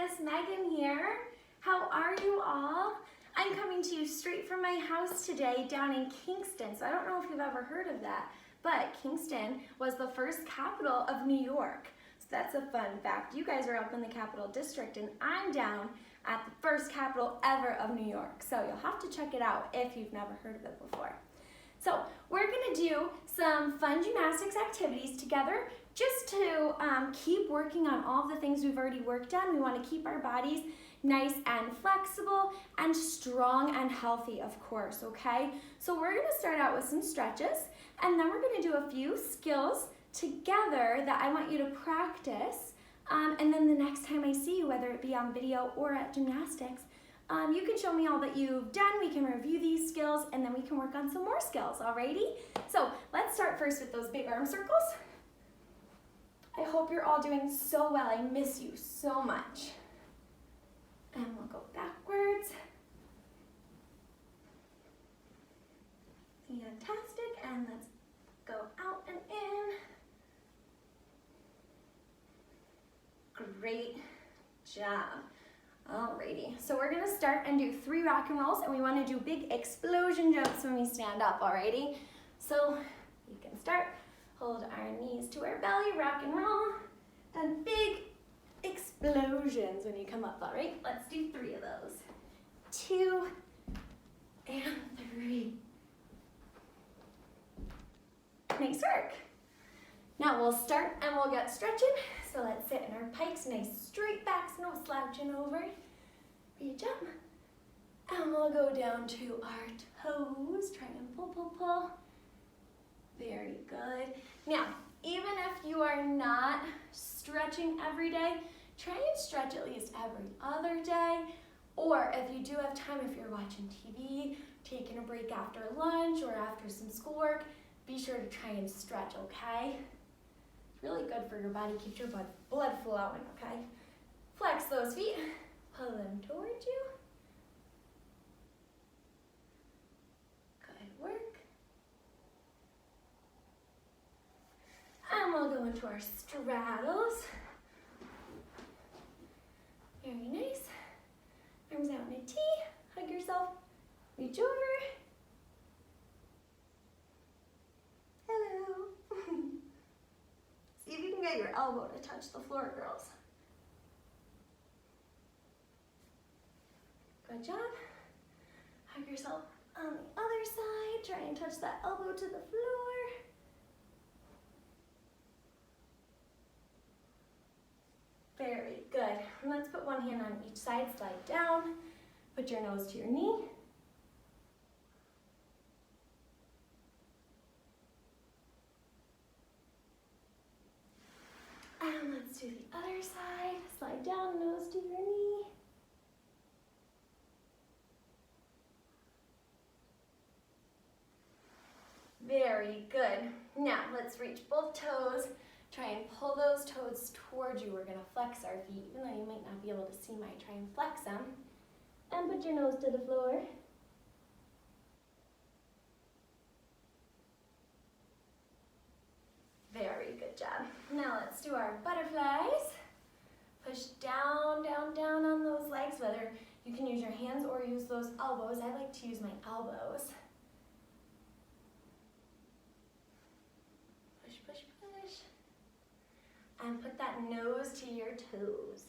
Miss Megan here. How are you all? I'm coming to you straight from my house today down in Kingston. So I don't know if you've ever heard of that, but Kingston was the first capital of New York. So that's a fun fact. You guys are up in the Capital District and I'm down at the first capital ever of New York. So you'll have to check it out if you've never heard of it before. So we're gonna do some fun gymnastics activities together just to keep working on all the things we've already worked on. We wanna keep our bodies nice and flexible and strong and healthy, of course, okay? So we're gonna start out with some stretches and then we're gonna do a few skills together that I want you to practice. And then the next time I see you, whether it be on video or at gymnastics, you can show me all that you've done, we can review these skills, and then we can work on some more skills, alrighty? So let's start first with those big arm circles. I hope you're all doing so well. I miss you so much. And we'll go backwards. Fantastic, and let's go out and in. Great job. Alrighty, so we're gonna start and do 3 rock and rolls, and we wanna do big explosion jumps when we stand up, alrighty? So you can start, hold our knees to our belly, rock and roll, and big explosions when you come up, alright? Let's do 3 of those. 2 and 3. Nice work. Now we'll start and we'll get stretching. So let's sit in our pikes, nice straight backs, no slouching over. Reach up. And we'll go down to our toes. Try and pull, pull, pull. Very good. Now, even if you are not stretching every day, try and stretch at least every other day. Or if you do have time, if you're watching TV, taking a break after lunch or after some schoolwork, be sure to try and stretch, okay? Really good for your body, keeps your blood flowing, okay? Flex those feet, pull them towards you. Good work. And we'll go into our straddles. Very nice. Arms out in a T, hug yourself, reach over. Hello. See if you can get your elbow to touch the floor, girls. Good job. Hug yourself on the other side. Try and touch that elbow to the floor. Very good. And let's put one hand on each side, slide down. Put your nose to your knee. And let's do the other side. Slide down, nose to your knee. Very good. Now let's reach both toes. Try and pull those toes towards you. We're gonna flex our feet, even though you might not be able to see mine. Try and flex them. And put your nose to the floor. Very good job. Now let's do our butterflies. Push down, down, down on those legs, whether you can use your hands or use those elbows. I like to use my elbows. Push, push, push. And put that nose to your toes.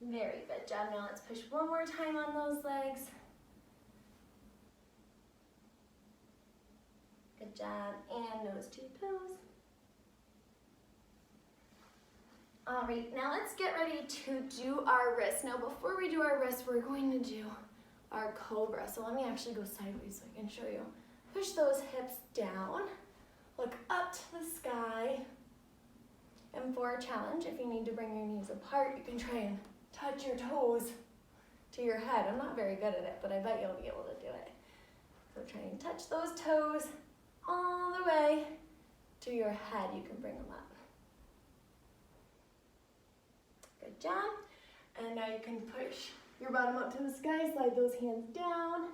Very good job. Now let's push one more time on those legs. Good job, and nose to toes. All right, now let's get ready to do our wrists. Now before we do our wrists, we're going to do our cobra. So let me actually go sideways so I can show you. Push those hips down, look up to the sky. And for a challenge, if you need to bring your knees apart, you can try and touch your toes to your head. I'm not very good at it, but I bet you'll be able to do it. So try and touch those toes all the way to your head. You can bring them up. Good job. And now you can push your bottom up to the sky, slide those hands down.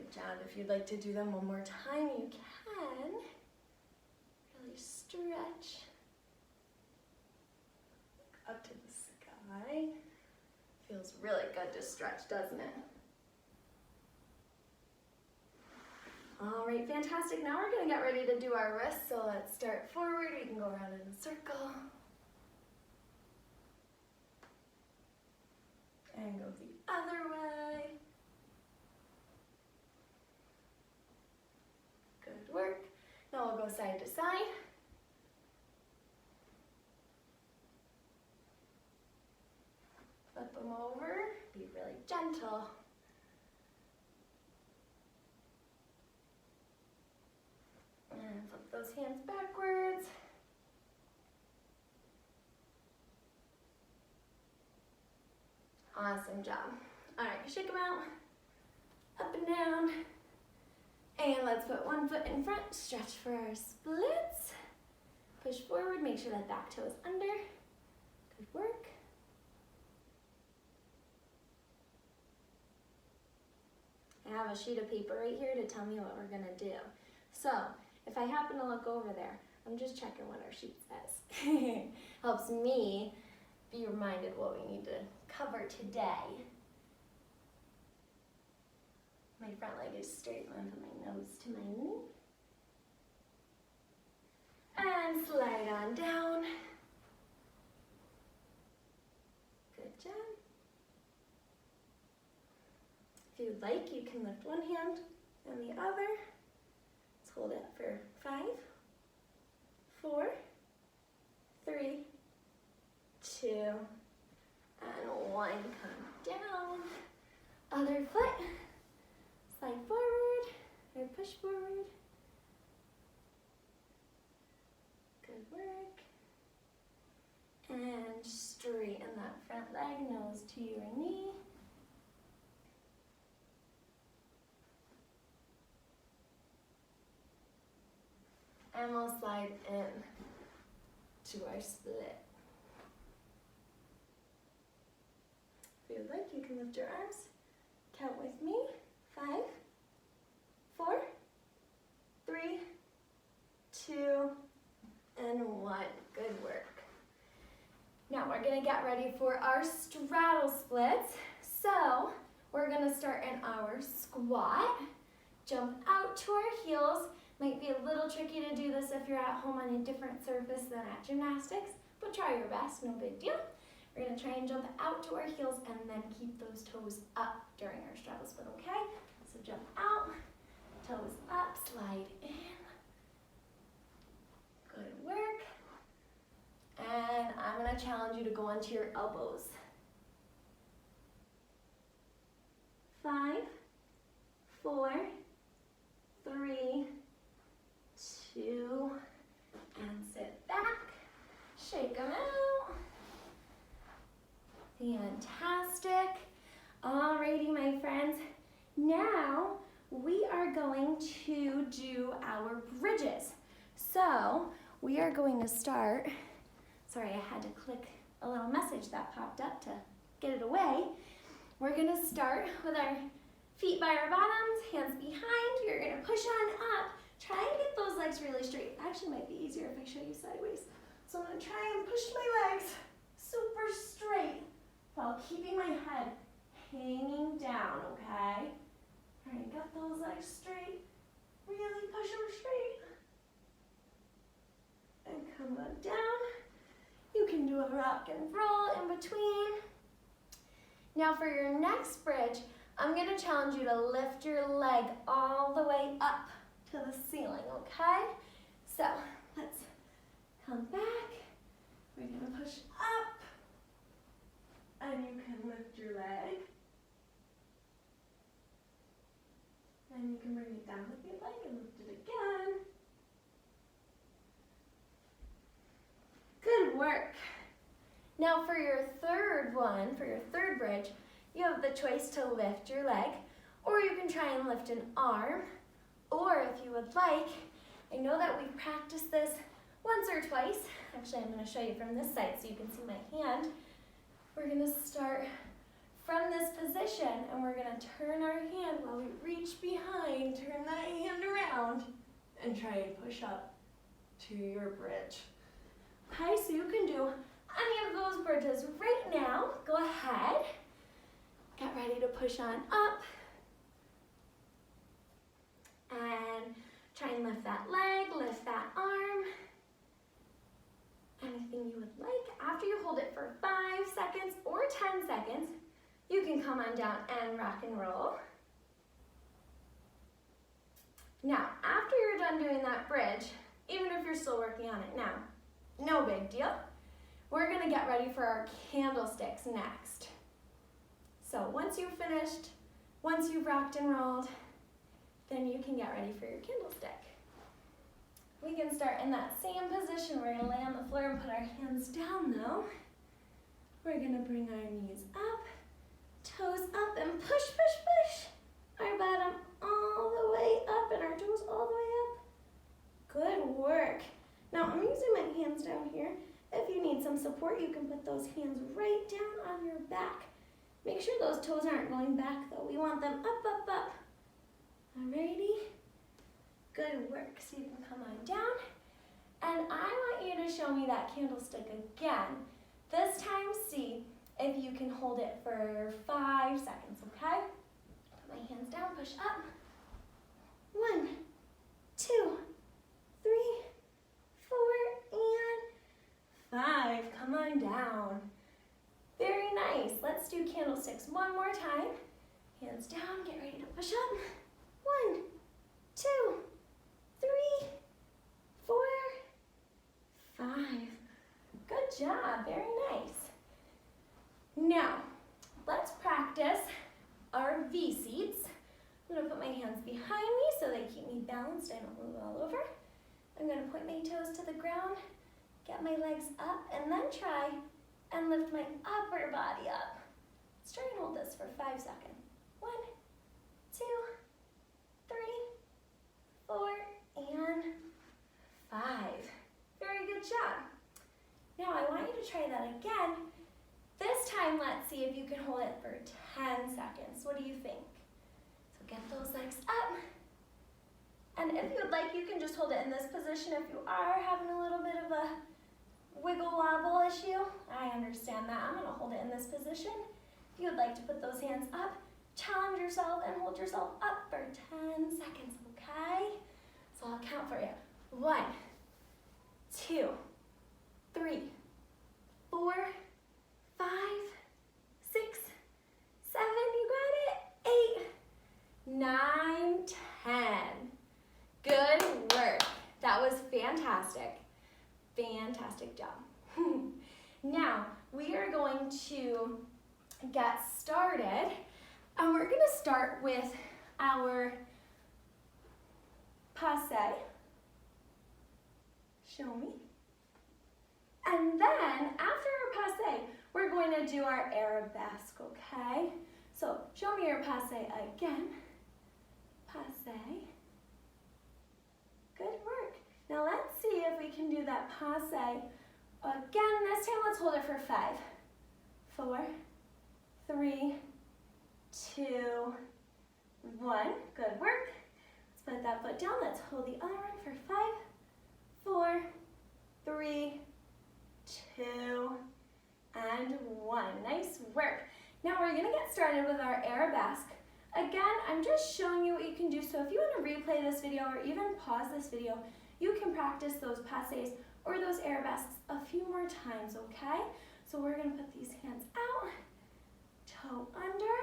Good job. If you'd like to do them one more time, you can. Really stretch up to the sky. Feels really good to stretch, doesn't it? All right, fantastic. Now we're gonna get ready to do our wrists. So let's start forward. We can go around in a circle. And go the other way. Good work. Now we'll go side to side. Flip them over. Be really gentle. And flip those hands backwards. Awesome job. All right, shake them out, up and down. And let's put one foot in front, stretch for our splits. Push forward, make sure that back toe is under. Good work. I have a sheet of paper right here to tell me what we're gonna do. So, if I happen to look over there, I'm just checking what our sheet says. Helps me be reminded what we need to cover today. My front leg is straight, I'm gonna put my nose to my knee. And slide on down. Good job. If you'd like, you can lift one hand and the other. Let's hold it for 5, 4, 3, 2, and 1. Come down. Other foot. Slide forward or push forward. Good work. And straighten that front leg, nose to your knee. And we'll slide in to our split. If you'd like, you can lift your arms. Count with me. 5, 4, 3, 2, and 1. Good work. Now we're gonna get ready for our straddle splits. So we're gonna start in our squat. Jump out to our heels. Might be a little tricky to do this if you're at home on a different surface than at gymnastics, but try your best, no big deal. We're gonna try and jump out to our heels and then keep those toes up during our straddle split, okay? So jump out, toes up, slide in. Good work. And I'm gonna challenge you to go onto your elbows. 5, 4, 3, 2, and sit back. Shake them out. Fantastic. Alrighty, my friends. Now we are going to do our bridges. So we are going to start, sorry, I had to click a little message that popped up to get it away. We're gonna start with our feet by our bottoms, hands behind. You're gonna push on up. Try and get those legs really straight. Actually, might be easier if I show you sideways. So I'm gonna try and push my legs super straight while keeping my head hanging down, okay? All right, got those legs straight. Really push them straight. And come on down. You can do a rock and roll in between. Now for your next bridge, I'm gonna challenge you to lift your leg all the way up to the ceiling, okay? So let's come back. We're gonna push up. And you can lift your leg. And you can bring it down if you'd like and lift it again. Good work. Now for your third one, for your third bridge, you have the choice to lift your leg, or you can try and lift an arm, or if you would like, I know that we've practiced this once or twice. Actually, I'm going to show you from this side so you can see my hand. We're going to start from this position, and we're going to turn our hand while we reach behind and try and push up to your bridge. Okay, so you can do any of those bridges right now. Go ahead, get ready to push on up, and try and lift that leg, lift that arm, anything you would like. After you hold it for 5 seconds or 10 seconds, you can come on down and rock and roll. Now, after you're done doing that bridge, even if you're still working on it now, no big deal. We're gonna get ready for our candlesticks next. So once you've finished, once you've rocked and rolled, then you can get ready for your candlestick. We can start in that same position. We're gonna lay on the floor and put our hands down though. We're gonna bring our knees up, toes up, and push, push, push. Our bottom all the way up and our toes all the way up. Good work. Now I'm using my hands down here. If you need some support, you can put those hands right down on your back. Make sure those toes aren't going back though. We want them up, up, up. Alrighty. Good work. So you can come on down. And I want you to show me that candlestick again. This time, see if you can hold it for 5 seconds, okay? Put my hands down, push up. 1, 2, 3, 4, and 5. Come on down. Very nice. Let's do candlesticks one more time. Hands down, get ready to push up. 1, 2, 3, 4, 5. Good job, very nice. Now, let's practice our V seats. I'm gonna put my hands behind me so they keep me balanced. I don't move all over. I'm gonna point my toes to the ground, get my legs up, and then try and lift my upper body up. Let's try and hold this for 5 seconds. 1, 2, 3, 4, and 5. Very good job. Now I want you to try that again. This time, let's see if you can hold it for 10 seconds. What do you think? So get those legs up. And if you would like, you can just hold it in this position if you are having a little bit of a wiggle wobble issue. I understand that. I'm gonna hold it in this position. If you would like to put those hands up, challenge yourself and hold yourself up for 10 seconds, okay? So I'll count for you. 1, 2, 3, 4, 5, 6, 7, you got it, 8, 9, 10. Good work. That was fantastic. Fantastic job. Now, we are going to get started, and we're going to start with our passe. Show me. And then, after our passe, we're going to do our arabesque, okay? So, show me your passe again. Passe. Good work. Now let's see if we can do that passe again. This time, let's hold it for 5, 4, 3, 2, 1. Good work. Let's put that foot down. Let's hold the other one for 5, 4, 3, 2, and 1. Nice work. Now we're gonna get started with our arabesque. Again, I'm just showing you what you can do. So if you want to replay this video or even pause this video, you can practice those passes or those arabesques a few more times, okay? So we're gonna put these hands out, toe under,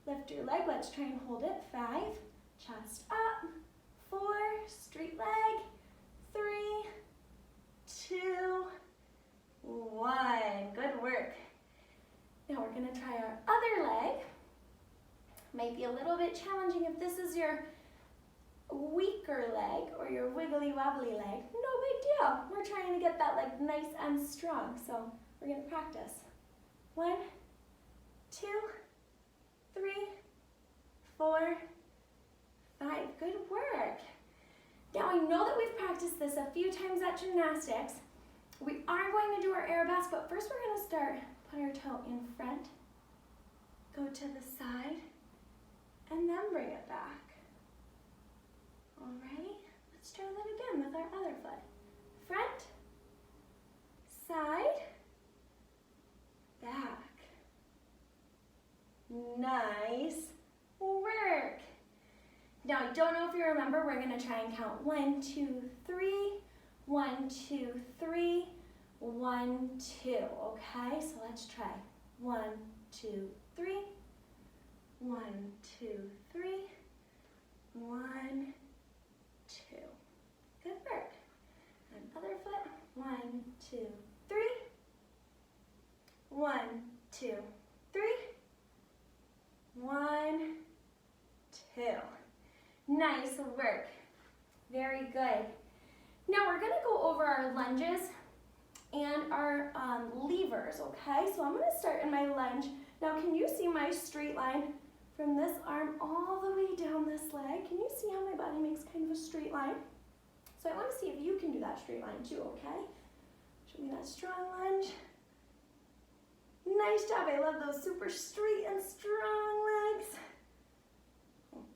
lift your leg. Let's try and hold it. 5, chest up, 4, straight leg, 3, 2, 1. Good work. Now we're gonna try our other leg. Might be a little bit challenging if this is your weaker leg or your wiggly wobbly leg. No big deal. We're trying to get that leg nice and strong, so we're gonna practice. 1, 2, 3, 4, 5. Good work. Now I know that we've practiced this a few times at gymnastics. We are going to do our arabesque, but first we're gonna start. Put our toe in front, go to the side, and then bring it back. Alrighty, let's again with our other foot. Front, side, back. Nice work. Now, I don't know if you remember, we're gonna try and count 1, 2, 3, 1, 2, 3, 1, 2, okay? So let's try 1, 2, 3, 1, 2, 3, 1, 2. Good work. And other foot, 1, 2, 3, 1, 2, 3, 1, 2. Nice work. Very good. Now we're gonna go over our lunges and our levers, okay? So I'm gonna start in my lunge. Now can you see my straight line from this arm all the way down this leg? Can you see how my body makes kind of a straight line? So I wanna see if you can do that straight line too, okay? Show me that strong lunge. Nice job, I love those super straight and strong legs.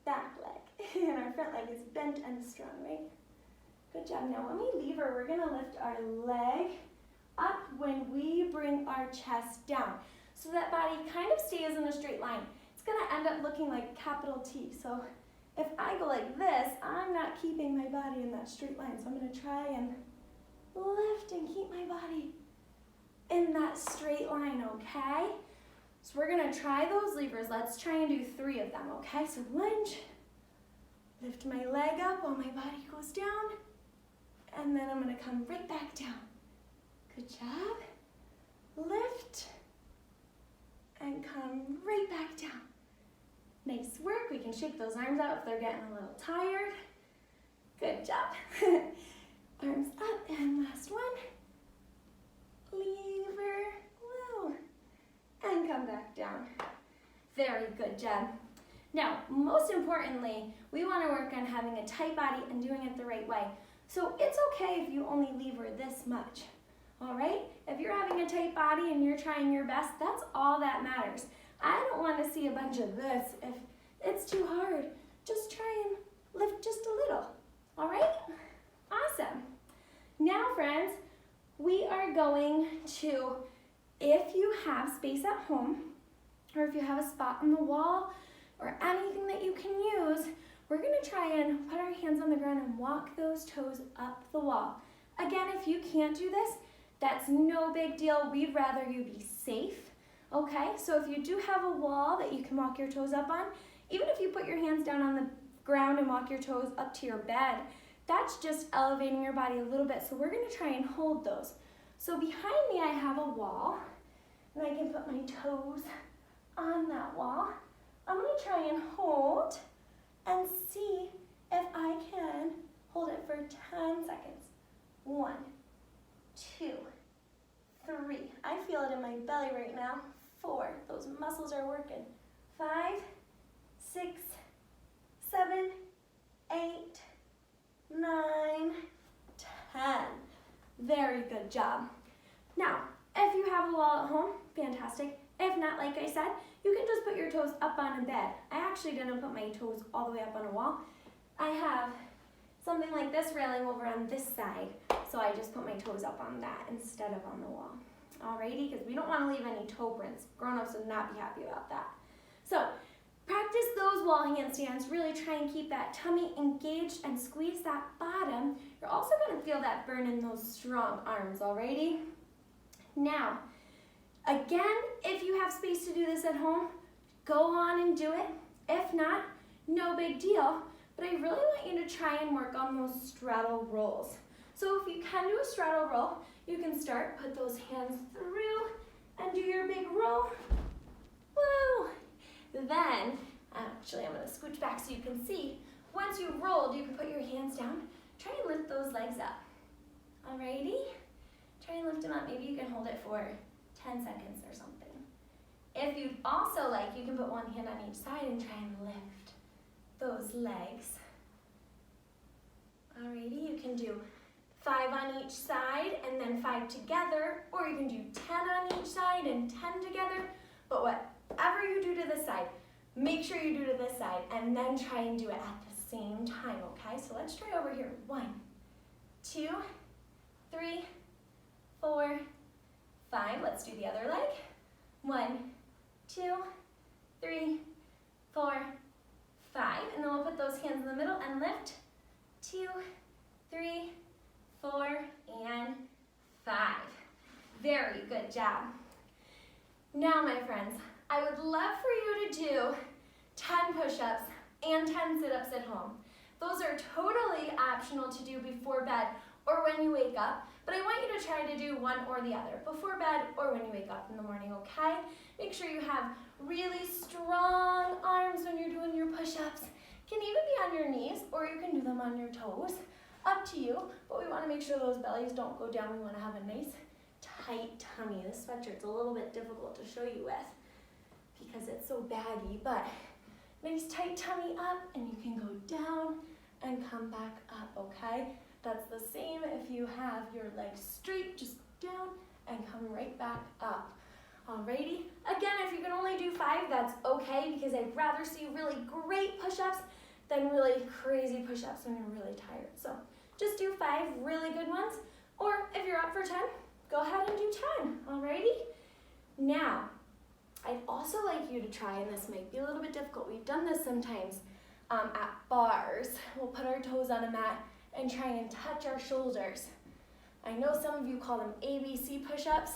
Back leg, and our front leg is bent and strong, right? Good job. Now when we lever, we're gonna lift our leg up when we bring our chest down. So that body kind of stays in a straight line. It's gonna end up looking like capital T. So if I go like this, I'm not keeping my body in that straight line. So I'm gonna try and lift and keep my body in that straight line, okay? So we're gonna try those levers. Let's try and do 3 of them, okay? So lunge, lift my leg up while my body goes down, and then I'm gonna come right back down. Good job. Lift, and come right back down. Nice work. We can shake those arms out if they're getting a little tired. Good job. Arms up, and last one. Lever, whoa. And come back down. Very good job. Now, most importantly, we want to work on having a tight body and doing it the right way. So it's okay if you only lever this much, all right? If you're having a tight body and you're trying your best, that's all that matters. I don't want to see a bunch of this. If it's too hard, just try and lift just a little, all right? Awesome. Now, friends, we are going to, if you have space at home, or if you have a spot on the wall, or anything that you can use, we're gonna try and put our hands on the ground and walk those toes up the wall. Again, if you can't do this, that's no big deal. We'd rather you be safe, okay? So if you do have a wall that you can walk your toes up on, even if you put your hands down on the ground and walk your toes up to your bed, that's just elevating your body a little bit. So we're gonna try and hold those. So behind me, I have a wall, and I can put my toes on that wall. I'm gonna try and hold and see if I can hold it for 10 seconds. 1, 2, 3. I feel it in my belly right now. 4, those muscles are working. 5, 6, 7, 8, 9, 10. Very good job. Now, if you have a wall at home, fantastic. If not, like I said, you can just put your toes up on a bed. I actually didn't put my toes all the way up on a wall. I have something like this railing over on this side, so I just put my toes up on that instead of on the wall. Alrighty, because we don't want to leave any toe prints. Grown-ups would not be happy about that. So, practice those wall handstands. Really try and keep that tummy engaged and squeeze that bottom. You're also going to feel that burn in those strong arms, alrighty? Now, again, if you have space to do this at home, go on and do it. If not, no big deal. But I really want you to try and work on those straddle rolls. So if you can do a straddle roll, you can start, put those hands through, and do your big roll. Whoa! Then, actually I'm going to scooch back so you can see. Once you've rolled, you can put your hands down. Try and lift those legs up. Alrighty? Try and lift them up. Maybe you can hold it for 10 seconds or something. If you'd also like, you can put one hand on each side and try and lift those legs. Alrighty, you can do 5 on each side and then 5 together, or you can do 10 on each side and 10 together. But whatever you do to this side, make sure you do to this side and then try and do it at the same time, okay? So let's try over here. 1, 2, 3, 4, 5. Let's do the other leg. 1, 2, 3, 4, 5. And then we'll put those hands in the middle and lift. 2, 3, 4, and 5. Very good job. Now, my friends, I would love for you to do 10 push-ups and 10 sit-ups at home. Those are totally optional to do before bed or when you wake up, but I want you to try to do one or the other, before bed or when you wake up in the morning, okay? Make sure you have really strong arms when you're doing your push-ups. Can even be on your knees, or you can do them on your toes. Up to you, but we want to make sure those bellies don't go down. We want to have a nice tight tummy. This sweatshirt's a little bit difficult to show you with because it's so baggy, but nice tight tummy up, and you can go down and come back up, okay? That's the same if you have your legs straight, just down and come right back up. Alrighty, again, if you can only do 5, that's okay, because I'd rather see really great push-ups than really crazy push-ups when you're really tired. So just do 5 really good ones, or if you're up for 10, go ahead and do 10, alrighty? Now, I'd also like you to try, and this might be a little bit difficult, we've done this sometimes at bars. We'll put our toes on a mat and try and touch our shoulders. I know some of you call them ABC push-ups.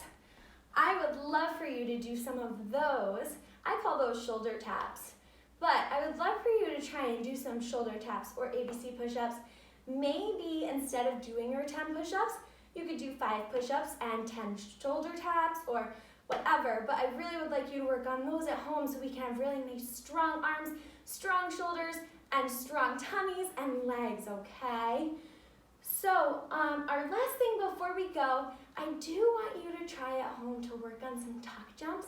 I would love for you to do some of those. I call those shoulder taps. But I would love for you to try and do some shoulder taps or ABC push-ups. Maybe instead of doing your 10 push-ups, you could do 5 push-ups and 10 shoulder taps or whatever. But I really would like you to work on those at home so we can have really nice strong arms, strong shoulders, and strong tummies and legs, okay? So our last thing before we go, I do want you to try at home to work on some tuck jumps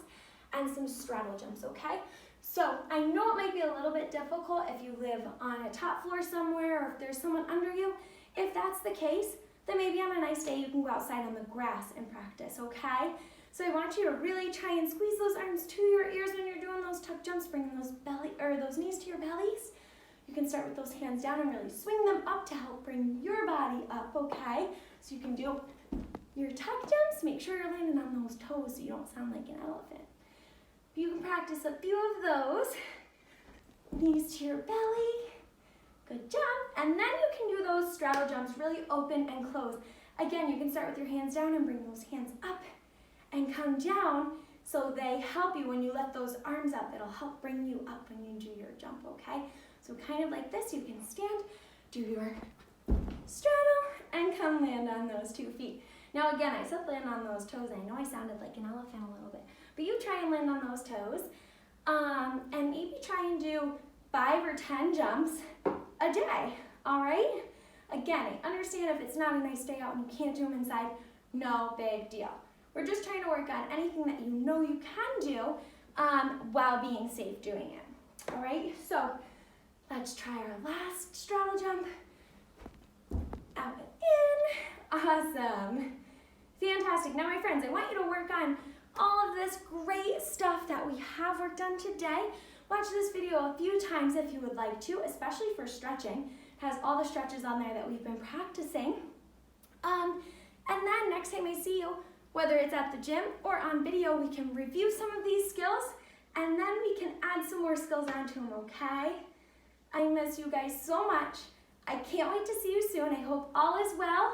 and some straddle jumps, okay? So I know it might be a little bit difficult if you live on a top floor somewhere or if there's someone under you. If that's the case, then maybe on a nice day you can go outside on the grass and practice, okay? So I want you to really try and squeeze those arms to your ears when you're doing those tuck jumps, bringing those knees to your bellies. You can start with those hands down and really swing them up to help bring your body up, okay? So you can do your tuck jumps. Make sure you're landing on those toes so you don't sound like an elephant. You can practice a few of those. Knees to your belly. Good job. And then you can do those straddle jumps really open and close. Again, you can start with your hands down and bring those hands up and come down so they help you when you lift those arms up. It'll help bring you up when you do your jump, okay? So kind of like this, you can stand, do your straddle, and come land on those 2 feet. Now again, I said land on those toes. I know I sounded like an elephant a little bit, but you try and land on those toes, and maybe try and do 5 or 10 jumps a day, all right? Again, I understand if it's not a nice day out and you can't do them inside, no big deal. We're just trying to work on anything that you know you can do while being safe doing it, all right? So let's try our last straddle jump. Out and in. Awesome. Fantastic. Now, my friends, I want you to work on all of this great stuff that we have worked on today. Watch this video a few times if you would like to, especially for stretching. It has all the stretches on there that we've been practicing. And then next time I see you, whether it's at the gym or on video, we can review some of these skills, and then we can add some more skills onto them, okay? I miss you guys so much. I can't wait to see you soon. I hope all is well.